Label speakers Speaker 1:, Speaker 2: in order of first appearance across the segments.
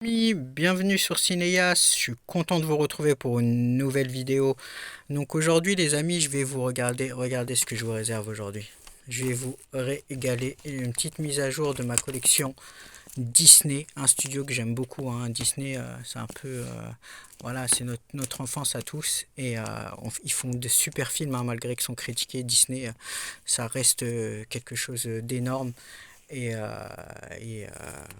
Speaker 1: Bienvenue sur Cinéas, je suis content de vous retrouver pour une nouvelle vidéo. Donc aujourd'hui les amis, je vais vous regardez ce que je vous réserve aujourd'hui. Je vais vous régaler une petite mise à jour de ma collection Disney, un studio que j'aime beaucoup, hein. Disney, c'est un peu, voilà, c'est notre enfance à tous et ils font de super films, hein, malgré qu'ils sont critiqués. Disney, ça reste quelque chose d'énorme. Et, euh, et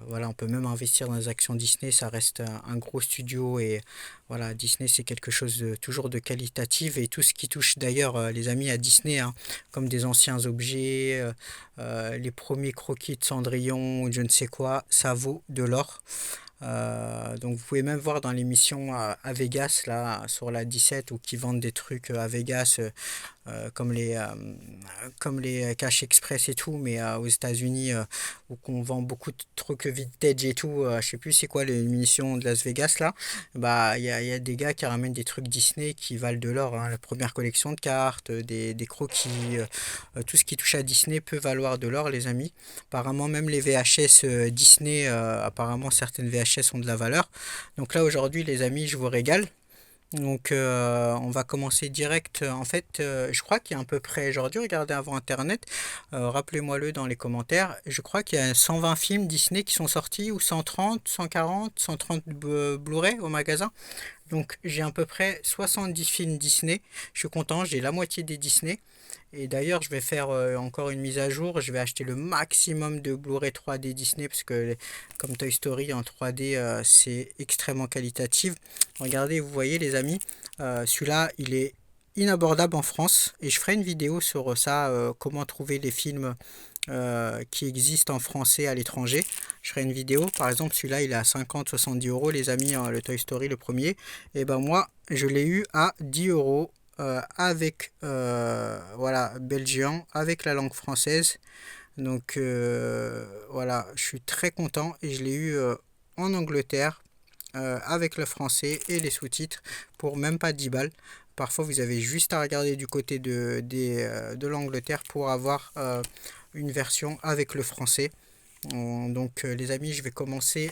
Speaker 1: voilà, on peut même investir dans les actions Disney, ça reste un gros studio et voilà, Disney c'est quelque chose de toujours de qualitatif et tout ce qui touche d'ailleurs les amis à Disney, hein, comme des anciens objets, les premiers croquis de Cendrillon ou je ne sais quoi, ça vaut de l'or. Donc vous pouvez même voir dans l'émission à Vegas là sur la 17 ou qui vendent des trucs à Vegas comme les Cash Express et tout, mais aux États-Unis où qu'on vend beaucoup de trucs vintage et tout, je sais plus c'est quoi les munitions de Las Vegas là, bah il y a des gars qui ramènent des trucs Disney qui valent de l'or, hein. La première collection de cartes, des croquis, tout ce qui touche à Disney peut valoir de l'or les amis. Apparemment même les VHS Disney, apparemment certaines VHS ont de la valeur. Donc là aujourd'hui les amis je vous régale. Donc on va commencer direct. En fait, je crois qu'il y a à peu près, j'aurais dû regarder avant Internet, rappelez-moi-le dans les commentaires, je crois qu'il y a 120 films Disney qui sont sortis, ou 130, 140, 130 Blu-ray au magasin. Donc j'ai à peu près 70 films Disney. Je suis content, j'ai la moitié des Disney. Et d'ailleurs, je vais faire encore une mise à jour. Je vais acheter le maximum de Blu-ray 3D Disney parce que comme Toy Story en 3D, c'est extrêmement qualitatif. Regardez, vous voyez les amis, celui-là, il est inabordable en France et je ferai une vidéo sur ça, comment trouver les films qui existent en français à l'étranger. Je ferai une vidéo, par exemple celui-là il est à 50-70 € les amis, hein, le Toy Story le premier, et ben moi je l'ai eu à 10 € avec voilà belgian avec la langue française. Donc voilà, je suis très content et je l'ai eu en Angleterre avec le français et les sous-titres pour même pas 10 balles. Parfois, vous avez juste à regarder du côté de l'Angleterre pour avoir une version avec le français. Donc les amis, je vais commencer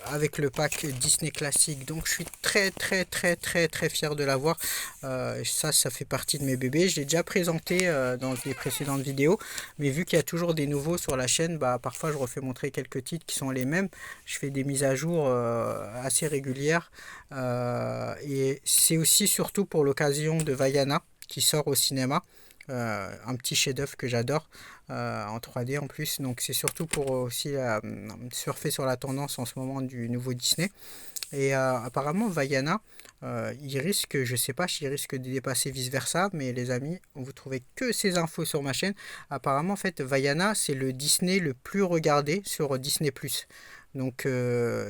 Speaker 1: avec le pack Disney classique. Donc je suis très fier de l'avoir. Ça fait partie de mes bébés. Je l'ai déjà présenté dans les précédentes vidéos, mais vu qu'il y a toujours des nouveaux sur la chaîne, bah parfois je refais montrer quelques titres qui sont les mêmes. Je fais des mises à jour assez régulières, et c'est aussi surtout pour l'occasion de Vaiana qui sort au cinéma. Un petit chef-d'œuvre que j'adore, en 3D en plus. Donc c'est surtout pour aussi surfer sur la tendance en ce moment du nouveau Disney. Et apparemment Vaiana, il risque, je sais pas s'il risque de dépasser vice versa, mais les amis, vous trouvez que ces infos sur ma chaîne. Apparemment en fait Vaiana c'est le Disney le plus regardé sur Disney+. Donc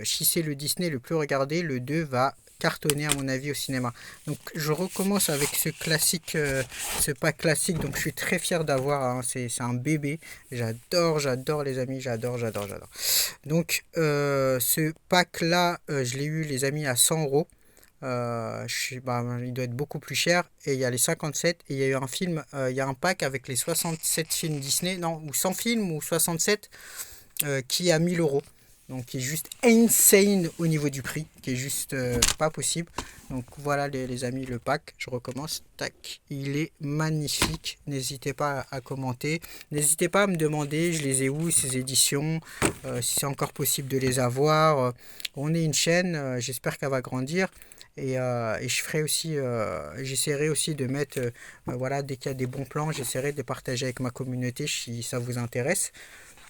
Speaker 1: si c'est le Disney le plus regardé, le 2 va cartonner à mon avis au cinéma. Donc je recommence avec ce classique, ce pack classique. Donc je suis très fier d'avoir, hein, c'est un bébé. J'adore les amis, j'adore. Donc ce pack là, je l'ai eu les amis à 100 €. Bah, il doit être beaucoup plus cher. Et il y a les 57 et il y a eu un film, il y a un pack avec les 67 films Disney, non, ou 100 films ou 67, qui est à 1000 €. Donc qui est juste insane au niveau du prix, qui est juste pas possible. Donc voilà les amis, le pack, je recommence, tac, il est magnifique. N'hésitez pas à commenter, n'hésitez pas à me demander, je les ai où ces éditions, si c'est encore possible de les avoir. On est une chaîne, j'espère qu'elle va grandir. Et je ferai aussi, j'essaierai aussi de mettre, voilà, dès qu'il y a des bons plans, j'essaierai de les partager avec ma communauté si ça vous intéresse.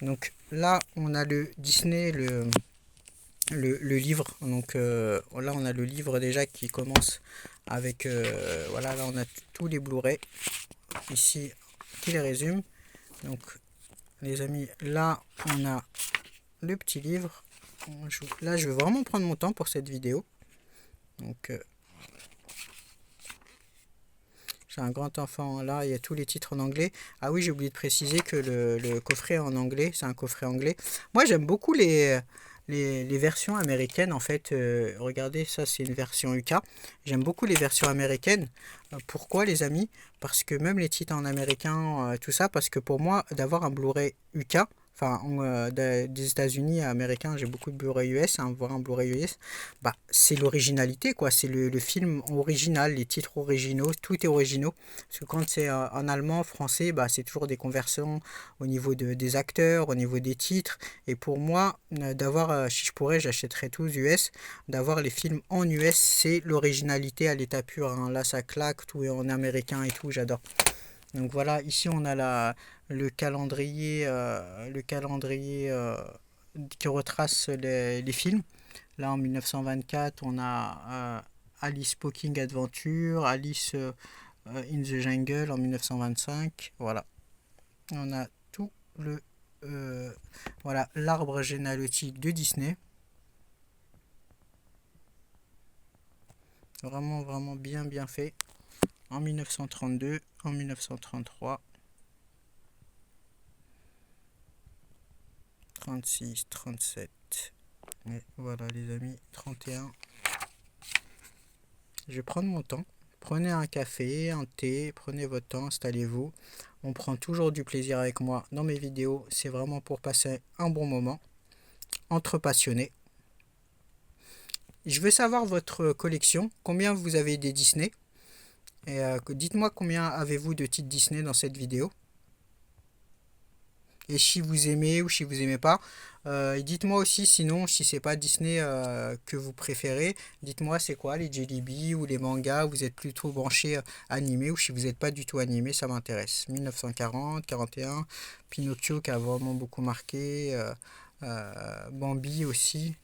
Speaker 1: Donc là, on a le Disney, le livre. Donc là, on a le livre déjà qui commence avec, voilà, là, on a tous les Blu-ray ici qui les résume. Donc, les amis, là, on a le petit livre. Là, je vais vraiment prendre mon temps pour cette vidéo. Donc, j'ai un grand enfant là, il y a tous les titres en anglais. Ah oui, j'ai oublié de préciser que le coffret est en anglais, c'est un coffret anglais. Moi, j'aime beaucoup les versions américaines en fait. Regardez, ça c'est une version UK. J'aime beaucoup les versions américaines. Pourquoi les amis? Parce que même les titres en américain, tout ça, parce que pour moi, d'avoir un Blu-ray UK, des États-Unis américains, j'ai beaucoup de Blu-ray US, hein, voir un Blu-ray US, bah, c'est l'originalité, quoi. C'est le film original, les titres originaux, tout est originaux. Parce que quand c'est en allemand, français, bah, c'est toujours des conversions au niveau des acteurs, au niveau des titres. Et pour moi, si je pourrais, j'achèterais tous US. D'avoir les films en US, c'est l'originalité à l'état pur, hein. Là, ça claque, tout est en américain et tout, j'adore. Donc voilà, ici on a le calendrier qui retrace les films. Là en 1924, on a Alice Poking Adventure, Alice in the Jungle en 1925. Voilà, on a tout le voilà l'arbre généalogique de Disney. Vraiment vraiment bien fait. En 1932, en 1933. 36, 37. Et voilà les amis, 31. Je vais prendre mon temps. Prenez un café, un thé, prenez votre temps, installez-vous. On prend toujours du plaisir avec moi dans mes vidéos. C'est vraiment pour passer un bon moment entre passionnés. Je veux savoir votre collection. Combien vous avez des Disney? Et dites-moi combien avez-vous de titres Disney dans cette vidéo. Et si vous aimez ou si vous aimez pas. Et dites-moi aussi sinon si c'est pas Disney que vous préférez, dites-moi c'est quoi les Jollibee ou les mangas, vous êtes plutôt branché animé ou si vous n'êtes pas du tout animé, ça m'intéresse. 1940, 41, Pinocchio qui a vraiment beaucoup marqué, Bambi aussi.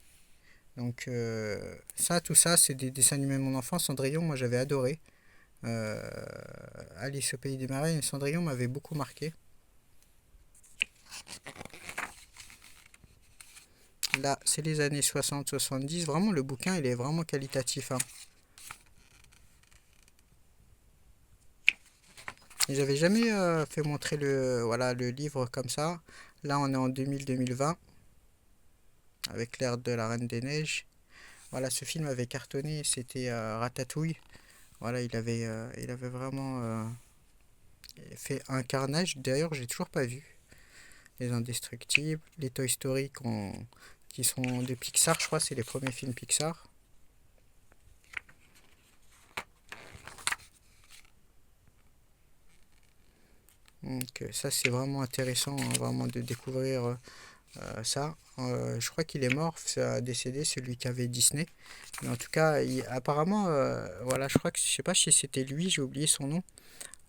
Speaker 1: Donc tout ça c'est des dessins animés de mon enfance. Cendrillon moi j'avais adoré. Euh, Alice au pays des merveilles, Cendrillon m'avait beaucoup marqué. Là, c'est les années 60-70. Vraiment, le bouquin, il est vraiment qualitatif, hein. Et j'avais jamais fait montrer voilà, le livre comme ça. Là, on est en 2000-2020, avec l'ère de la Reine des Neiges. Voilà, ce film avait cartonné. C'était Ratatouille. Voilà, il avait vraiment fait un carnage. D'ailleurs, j'ai toujours pas vu. Les Indestructibles, les Toy Story qui sont de Pixar, je crois, c'est les premiers films Pixar. Donc ça c'est vraiment intéressant, hein, vraiment de découvrir ça. Je crois qu'il est mort, ça a décédé celui qui avait Disney. Mais en tout cas, apparemment, voilà, je crois que je sais pas si c'était lui, j'ai oublié son nom.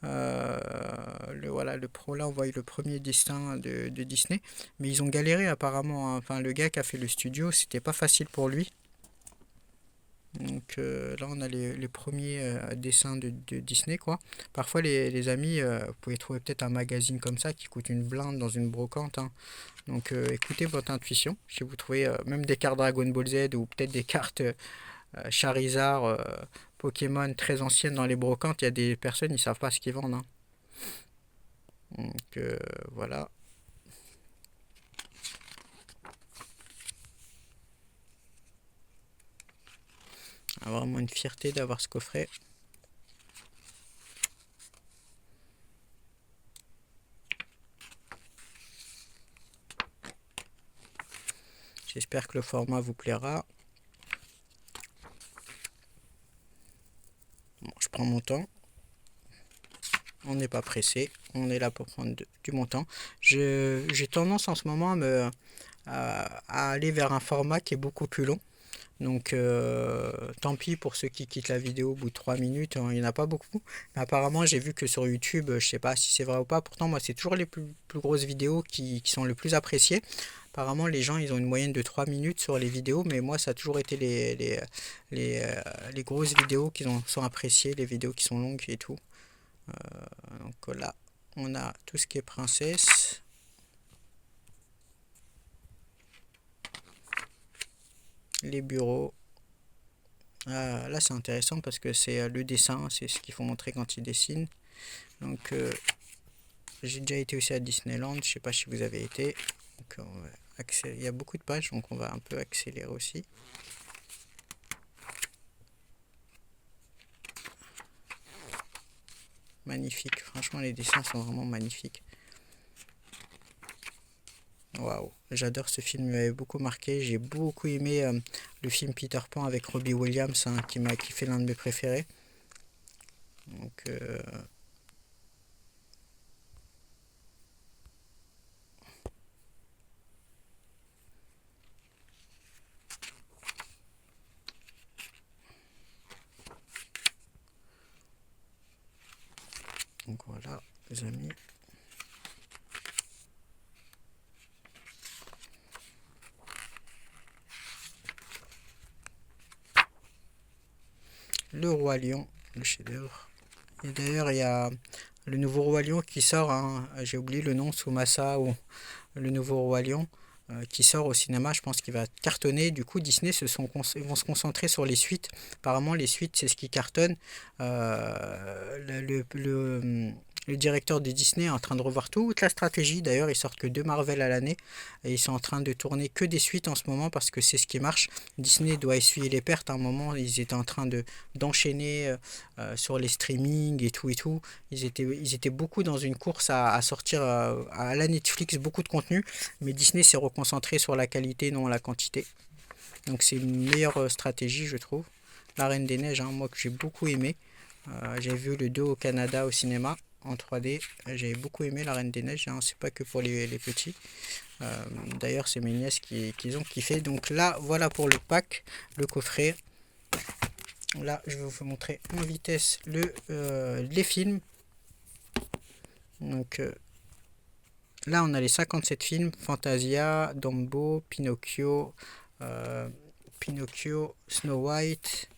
Speaker 1: Voilà, là on voit le premier destin de Disney, mais ils ont galéré apparemment, hein. Enfin, le gars qui a fait le studio, c'était pas facile pour lui. Donc là, on a les premiers dessins de Disney, quoi. Parfois, les amis, vous pouvez trouver peut-être un magazine comme ça qui coûte une blinde dans une brocante, hein. Donc écoutez votre intuition. Si vous trouvez même des cartes Dragon Ball Z ou peut-être des cartes Charizard, Pokémon très anciennes dans les brocantes, il y a des personnes, ils savent pas ce qu'ils vendent, hein. Donc voilà. Ah, vraiment une fierté d'avoir ce coffret. J'espère que le format vous plaira. Bon, je prends mon temps. On n'est pas pressé. On est là pour prendre du bon temps. J'ai tendance en ce moment à aller vers un format qui est beaucoup plus long. Donc tant pis pour ceux qui quittent la vidéo au bout de 3 minutes, hein, il n'y en a pas beaucoup. Mais apparemment j'ai vu que sur YouTube, je sais pas si c'est vrai ou pas, pourtant moi c'est toujours les plus grosses vidéos qui sont les plus appréciées. Apparemment les gens ils ont une moyenne de 3 minutes sur les vidéos, mais moi ça a toujours été les grosses vidéos sont appréciées, les vidéos qui sont longues et tout. Donc là on a tout ce qui est princesse. Les bureaux. Là c'est intéressant parce que c'est le dessin, c'est ce qu'il faut montrer quand il dessine. Donc j'ai déjà été aussi à Disneyland, je sais pas si vous avez été. Donc, il y a beaucoup de pages, donc on va un peu accélérer aussi. Magnifique, franchement les dessins sont vraiment magnifiques. Waouh, j'adore ce film, il m'avait beaucoup marqué. J'ai beaucoup aimé le film Peter Pan avec Robbie Williams, hein, qui fait l'un de mes préférés. Donc, donc voilà, les amis. Le Roi Lion, le chef-d'œuvre. Et d'ailleurs, il y a le nouveau Roi Lion qui sort, hein, j'ai oublié le nom, Tsumasa ou le nouveau Roi Lion, qui sort au cinéma. Je pense qu'il va cartonner. Du coup, Disney vont se concentrer sur les suites. Apparemment, les suites, c'est ce qui cartonne. Le directeur de Disney est en train de revoir toute la stratégie. D'ailleurs, ils sortent que deux Marvel à l'année. Et ils sont en train de tourner que des suites en ce moment parce que c'est ce qui marche. Disney doit essuyer les pertes. À un moment, ils étaient en train d'enchaîner sur les streamings et tout et tout. Ils étaient beaucoup dans une course à sortir à la Netflix beaucoup de contenu. Mais Disney s'est reconcentré sur la qualité, non la quantité. Donc c'est une meilleure stratégie, je trouve. La Reine des Neiges, hein, moi que j'ai beaucoup aimé. J'ai vu le 2 au Canada au cinéma en 3D. J'ai beaucoup aimé La Reine des Neiges, hein, c'est pas que pour les petits. D'ailleurs, c'est mes nièces qui ont kiffé. Donc là, voilà pour le pack, le coffret. Là, je vais vous montrer en vitesse les films. Donc là, on a les 57 films Fantasia, Dumbo, euh, Pinocchio, Snow White,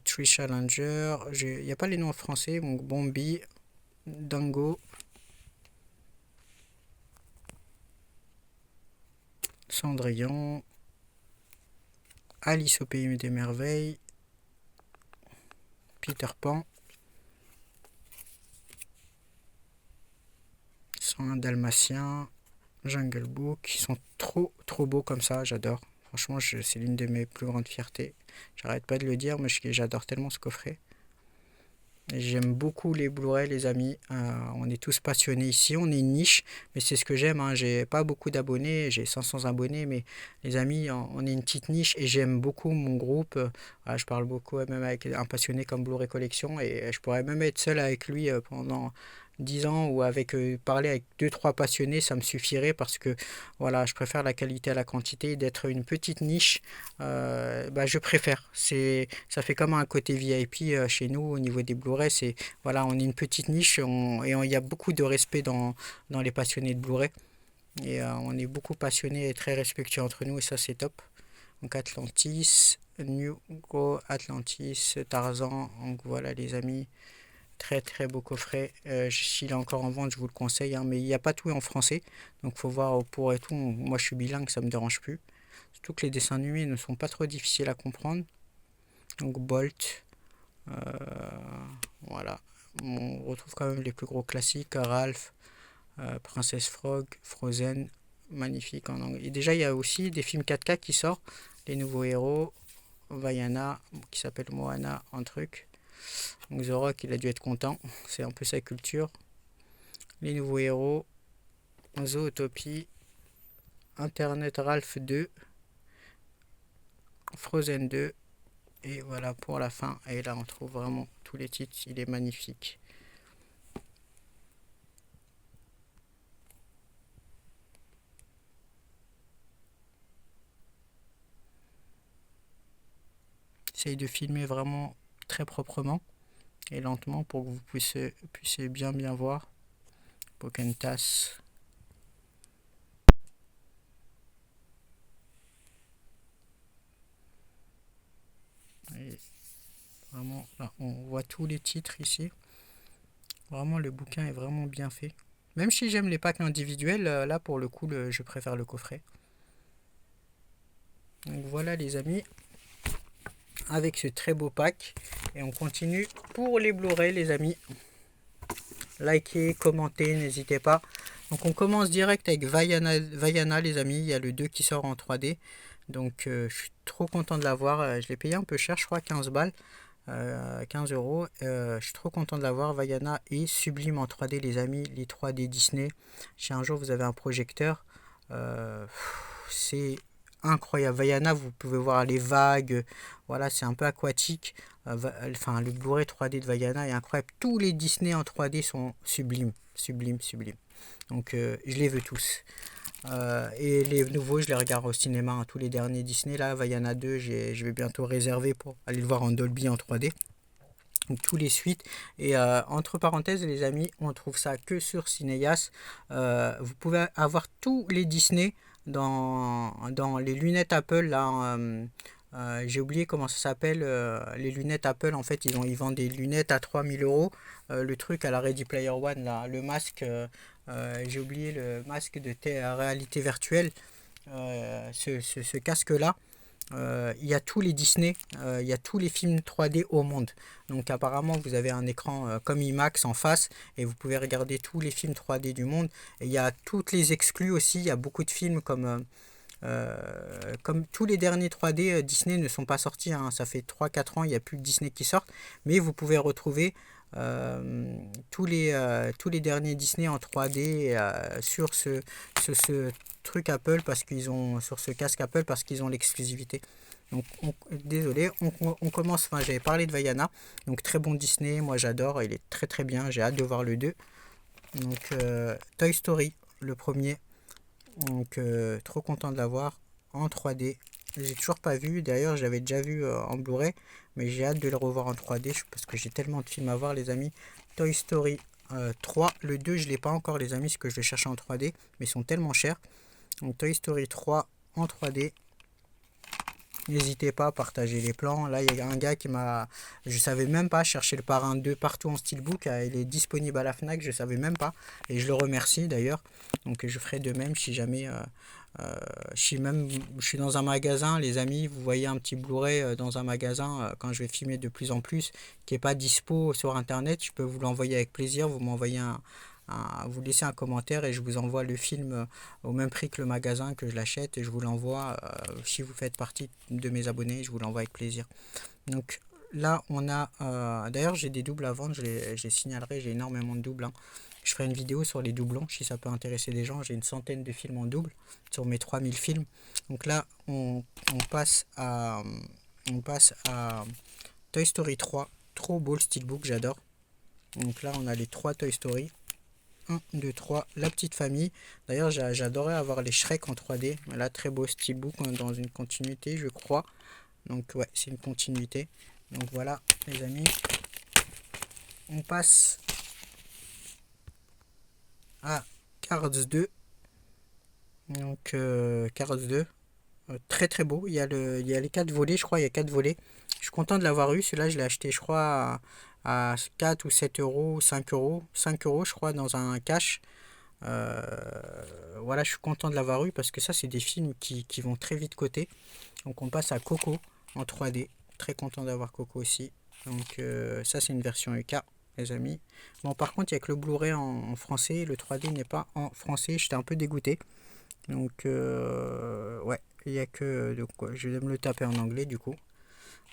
Speaker 1: Tree Challenger. Il n'y a pas les noms en français. Donc Bombi, Dango, Cendrillon, Alice au pays des merveilles, Peter Pan, 101 Dalmatien, Jungle Book. Ils sont trop beaux comme ça, j'adore. Franchement, c'est l'une de mes plus grandes fiertés. J'arrête pas de le dire, mais j'adore tellement ce coffret. J'aime beaucoup les Blu-ray, les amis. On est tous passionnés ici. On est une niche, mais c'est ce que j'aime, hein. J'ai pas beaucoup d'abonnés, j'ai 500 abonnés, mais les amis, on est une petite niche et j'aime beaucoup mon groupe. Je parle beaucoup même avec un passionné comme Blu-ray Collection et je pourrais même être seul avec lui pendant 10 ans ou parler avec deux trois passionnés, ça me suffirait parce que voilà, je préfère la qualité à la quantité. D'être une petite niche, je préfère. Ça fait comme un côté VIP chez nous au niveau des Blu-ray. Voilà, on est une petite niche il y a beaucoup de respect dans les passionnés de Blu-ray. Et on est beaucoup passionnés et très respectueux entre nous et ça c'est top. Donc Atlantis, New Go Atlantis, Tarzan. Donc voilà les amis. Très beau coffret. S'il est encore en vente, je vous le conseille, hein, mais il n'y a pas tout en français. Donc faut voir pour et tout. Moi je suis bilingue, ça me dérange plus. Surtout que les dessins animés ne sont pas trop difficiles à comprendre. Donc Bolt. euh, voilà. On retrouve quand même les plus gros classiques. Ralph, Princess Frog, Frozen. Magnifique en anglais. Et déjà il y a aussi des films 4K qui sortent. Les nouveaux héros. Vaiana qui s'appelle Moana en truc. Donc The Rock, il a dû être content. C'est un peu sa culture. Les nouveaux héros. Zootopie. Internet Ralph 2. Frozen 2. Et voilà pour la fin. Et là, on trouve vraiment tous les titres. Il est magnifique. J'essaye de filmer vraiment très proprement et lentement pour que vous puissiez bien voir. Pokentas. Et vraiment, là, on voit tous les titres ici. Vraiment, le bouquin est vraiment bien fait. Même si j'aime les packs individuels, là pour le coup, je préfère le coffret. Donc voilà les amis, avec ce très beau pack. Et on continue pour les Blu-ray les amis. Likez, commentez, n'hésitez pas. Donc on commence direct avec Vaiana les amis. Il y a le 2 qui sort en 3D. Donc je suis trop content de l'avoir. Je l'ai payé un peu cher, je crois 15 balles. 15 euros. Je suis trop content de l'avoir. Vaiana est sublime en 3D, les amis. Les 3D Disney. Si un jour vous avez un projecteur, c'est incroyable. Vaiana, vous pouvez voir les vagues. Voilà, c'est un peu aquatique. Enfin, le Blu-ray 3D de Vaiana est incroyable. Tous les Disney en 3D sont sublimes. Sublimes, sublimes. Donc, je les veux tous. Et les nouveaux, je les regarde au cinéma, hein, tous les derniers Disney. Là, Vaiana 2, je vais bientôt réserver pour aller le voir en Dolby en 3D. Donc, tous les suites. Et entre parenthèses, les amis, on trouve ça que sur Cinéas. Vous pouvez avoir tous les Disney dans les lunettes Apple. Là, j'ai oublié comment ça s'appelle. Les lunettes Apple, en fait, ils vendent des lunettes à 3000 euros. Le truc à la Ready Player One, là, le masque. J'ai oublié le masque de réalité virtuelle. Ce casque-là. Il y a tous les Disney, il y a tous les films 3D au monde. Donc apparemment vous avez un écran comme IMAX en face et vous pouvez regarder tous les films 3D du monde. Et il y a toutes les exclus aussi, il y a beaucoup de films comme tous les derniers 3D Disney ne sont pas sortis, hein. Ça fait 3-4 ans, il n'y a plus de Disney qui sortent. Mais vous pouvez retrouver tous les derniers Disney en 3D sur ce truc Apple parce qu'ils ont sur ce casque Apple parce qu'ils ont l'exclusivité. Donc désolé, on commence. Enfin, j'avais parlé de Vaiana, donc très bon Disney, moi j'adore, il est très très bien, j'ai hâte de voir le 2. Donc Toy Story, le premier, donc trop content de l'avoir en 3D. J'ai toujours pas vu, d'ailleurs j'avais déjà vu en Blu-ray, mais j'ai hâte de le revoir en 3D parce que j'ai tellement de films à voir, les amis. Toy Story 3, le 2 je l'ai pas encore, les amis, parce que je le cherche en 3D, mais ils sont tellement chers. Donc Toy Story 3 en 3D. N'hésitez pas à partager les plans. Là, il y a un gars qui m'a... Je savais même pas chercher le Parrain 2 partout en steelbook. Il est disponible à la Fnac, je savais même pas. Et je le remercie d'ailleurs. Donc je ferai de même si jamais... je suis dans un magasin, les amis, vous voyez un petit Blu-ray dans un magasin quand je vais filmer de plus en plus, qui n'est pas dispo sur internet, je peux vous l'envoyer avec plaisir. Vous m'envoyez vous laissez un commentaire et je vous envoie le film au même prix que le magasin que je l'achète et je vous l'envoie si vous faites partie de mes abonnés, je vous l'envoie avec plaisir. Donc là on a d'ailleurs j'ai des doubles à vendre, je les signalerai, j'ai énormément de doubles, hein. Je ferai une vidéo sur les doublons si ça peut intéresser des gens. J'ai une centaine de films en double sur mes 3000 films. Donc là on passe à Toy Story 3. Trop beau le steelbook, j'adore. Donc là on a les 3 Toy Story. 1, 2, 3, la petite famille. D'ailleurs, j'adorais avoir les Shrek en 3D. Là, très beau steelbook dans une continuité, je crois. Donc, ouais, c'est une continuité. Donc, voilà, les amis. On passe à Cars 2. Donc, Cars 2. Très, très beau. Il y a les 4 volets, je crois. Il y a 4 volets. Je suis content de l'avoir eu. Celui-là, je l'ai acheté, je crois, à 4 ou 7 euros, 5 euros. 5 euros, je crois, dans un cash. Voilà, je suis content de l'avoir eu parce que ça, c'est des films qui vont très vite côté. Donc, on passe à Coco en 3D. Très content d'avoir Coco aussi. Donc, ça, c'est une version UK, les amis. Bon, par contre, il n'y a que le Blu-ray en français. Le 3D n'est pas en français. J'étais un peu dégoûté. Donc, ouais, il n'y a que. Donc, je vais me le taper en anglais du coup.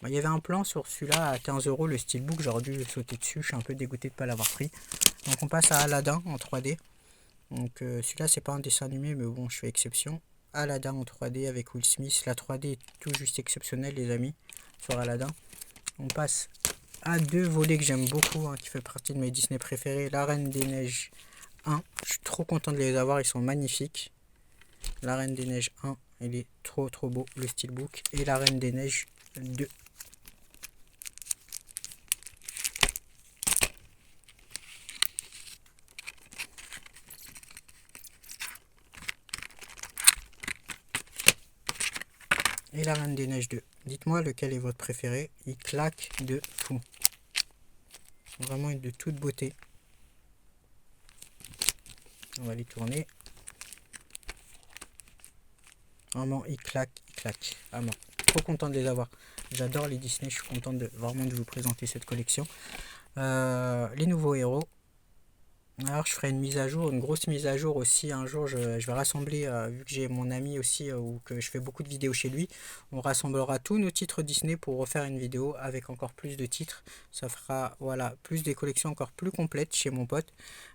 Speaker 1: Bah, il y avait un plan sur celui-là à 15 euros, le steelbook. J'aurais dû sauter dessus. Je suis un peu dégoûté de ne pas l'avoir pris. Donc, on passe à Aladdin en 3D. Donc celui-là c'est pas un dessin animé mais bon je fais exception. Aladdin en 3D avec Will Smith. La 3D est tout juste exceptionnelle les amis sur Aladdin. On passe à 2 volets que j'aime beaucoup, hein, qui fait partie de mes Disney préférés. La Reine des Neiges 1. Je suis trop content de les avoir, ils sont magnifiques. La Reine des Neiges 1, il est trop beau le steelbook. Et la Reine des Neiges 2. Et la Reine des Neiges 2. Dites-moi lequel est votre préféré. Il claque de fou. Vraiment de toute beauté. On va les tourner. Vraiment, il claque. Vraiment. Trop content de les avoir. J'adore les Disney. Je suis content vraiment de vous présenter cette collection. Les nouveaux héros. Alors je ferai une mise à jour, une grosse mise à jour aussi. Un jour, je vais rassembler, vu que j'ai mon ami aussi, ou que je fais beaucoup de vidéos chez lui, on rassemblera tous nos titres Disney pour refaire une vidéo avec encore plus de titres. Ça fera, voilà, plus des collections encore plus complètes chez mon pote.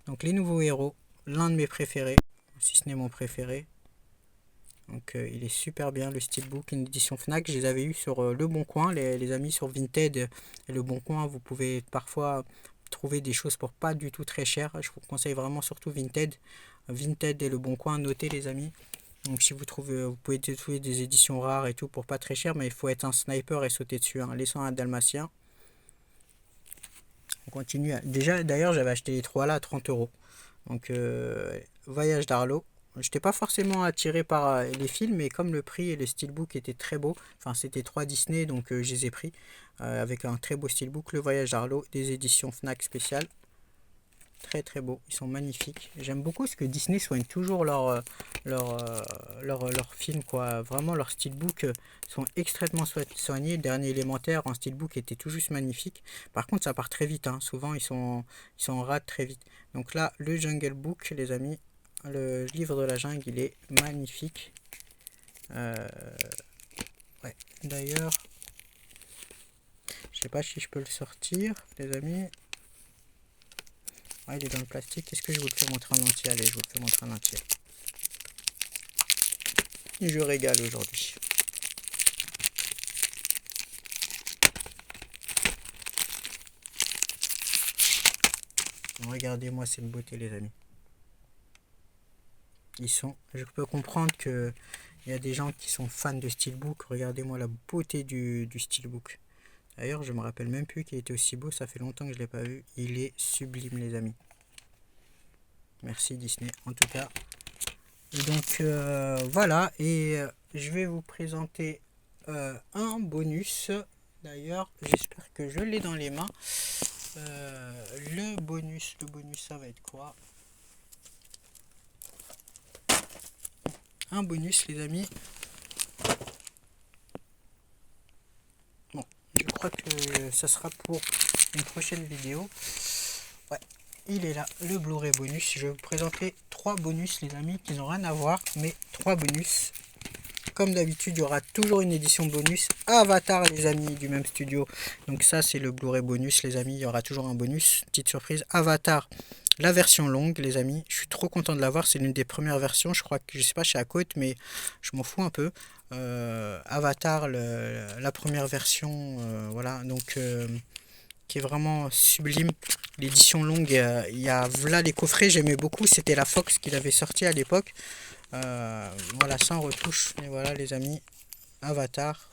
Speaker 1: Donc les nouveaux héros, l'un de mes préférés, si ce n'est mon préféré. Donc il est super bien, le Steelbook, une édition Fnac. Je les avais eu sur Le Bon Coin, les amis, sur Vinted et Le Bon Coin. Vous pouvez parfois trouver des choses pour pas du tout très cher. Je vous conseille vraiment surtout Vinted. Vinted et Le Bon Coin, notez les amis. Donc si vous trouvez, vous pouvez trouver des éditions rares et tout pour pas très cher, mais il faut être un sniper et sauter dessus, hein. Laissant un dalmatien. On continue. Déjà, d'ailleurs, j'avais acheté les trois là à 30 euros. Donc, Voyage d'Arlo. Je n'étais pas forcément attiré par les films, mais comme le prix et le steelbook étaient très beaux, enfin c'était 3 Disney, donc je les ai pris avec un très beau steelbook. Le Voyage d'Arlo, des éditions Fnac spéciales. Très très beaux, ils sont magnifiques. J'aime beaucoup ce que Disney soigne toujours leur film, quoi. Vraiment, leurs steelbooks sont extrêmement soignés. Le dernier élémentaire en steelbook était tout juste magnifique. Par contre, ça part très vite, hein. Souvent, ils sont en rade très vite. Donc là, le Jungle Book, les amis, le livre de la jungle, il est magnifique. Euh, ouais. D'ailleurs, je sais pas si je peux le sortir, les amis. Ouais, il est dans le plastique. Est-ce que je vous le fais montrer en entier? Allez, je vous le fais montrer en entier. Je régale aujourd'hui. Regardez-moi cette beauté, les amis. Je peux comprendre que il y a des gens qui sont fans de Steelbook. Regardez-moi la beauté du Steelbook. D'ailleurs, je me rappelle même plus qu'il était aussi beau. Ça fait longtemps que je l'ai pas vu. Il est sublime, les amis. Merci Disney, en tout cas. Et donc voilà. Et je vais vous présenter un bonus. D'ailleurs, j'espère que je l'ai dans les mains. Le bonus, ça va être quoi? Un bonus, les amis. Bon, je crois que ça sera pour une prochaine vidéo. Ouais, il est là, le Blu-ray bonus. Je vais vous présenter 3 bonus, les amis, qui n'ont rien à voir, mais 3 bonus. Comme d'habitude, il y aura toujours une édition bonus Avatar, les amis, du même studio. Donc ça, c'est le Blu-ray bonus, les amis. Il y aura toujours un bonus. Petite surprise, Avatar, la version longue, les amis. Je suis trop content de l'avoir. C'est l'une des premières versions. Je crois que, je sais pas, chez Côte, mais je m'en fous un peu. Avatar, la première version, voilà. Donc, qui est vraiment sublime. L'édition longue, il y a voilà les coffrets, j'aimais beaucoup. C'était la Fox qui l'avait sorti à l'époque. Voilà, sans retouche. Et voilà, les amis, Avatar.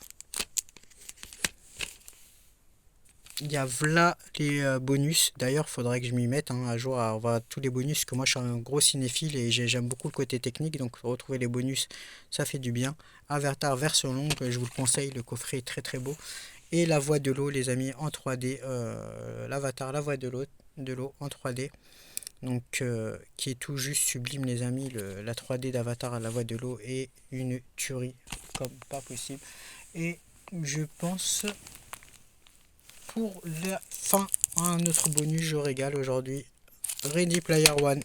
Speaker 1: Il y a voilà les bonus. D'ailleurs, il faudrait que je m'y mette, hein, à jour à voir tous les bonus. Parce que moi, je suis un gros cinéphile et j'aime beaucoup le côté technique. Donc, retrouver les bonus, ça fait du bien. Avatar version longue, je vous le conseille. Le coffret est très très beau. Et la voie de l'eau, les amis, en 3D. L'Avatar, la voie de l'eau en 3D. Donc, qui est tout juste sublime, les amis. La 3D d'Avatar à la voie de l'eau est une tuerie comme pas possible. Et je pense pour la fin, un autre bonus, je régale aujourd'hui. Ready Player One,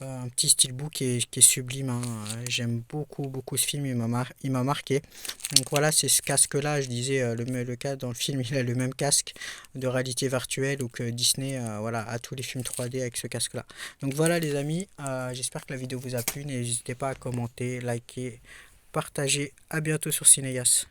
Speaker 1: un petit steelbook qui est sublime, hein. J'aime beaucoup beaucoup ce film, il m'a marqué. Donc voilà, c'est ce casque là, je disais, le cas dans le film, il a le même casque de réalité virtuelle ou que Disney, voilà, a tous les films 3D avec ce casque là. Donc voilà les amis, j'espère que la vidéo vous a plu. N'hésitez pas à commenter, liker, partager. À bientôt sur Cinéas.